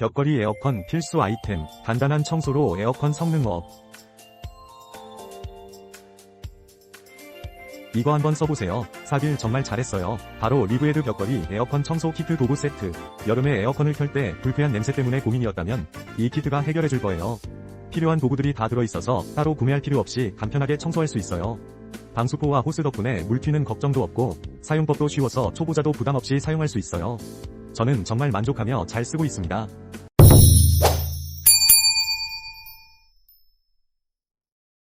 벽걸이 에어컨 필수 아이템, 간단한 청소로 에어컨 성능 업. 이거 한번 써보세요. 사길 정말 잘했어요. 바로 리브에드 벽걸이 에어컨 청소 키트 도구 세트. 여름에 에어컨을 켤 때 불쾌한 냄새 때문에 고민이었다면 이 키트가 해결해줄 거예요. 필요한 도구들이 다 들어있어서 따로 구매할 필요 없이 간편하게 청소할 수 있어요. 방수포와 호스 덕분에 물 튀는 걱정도 없고 사용법도 쉬워서 초보자도 부담 없이 사용할 수 있어요. 저는 정말 만족하며 잘 쓰고 있습니다.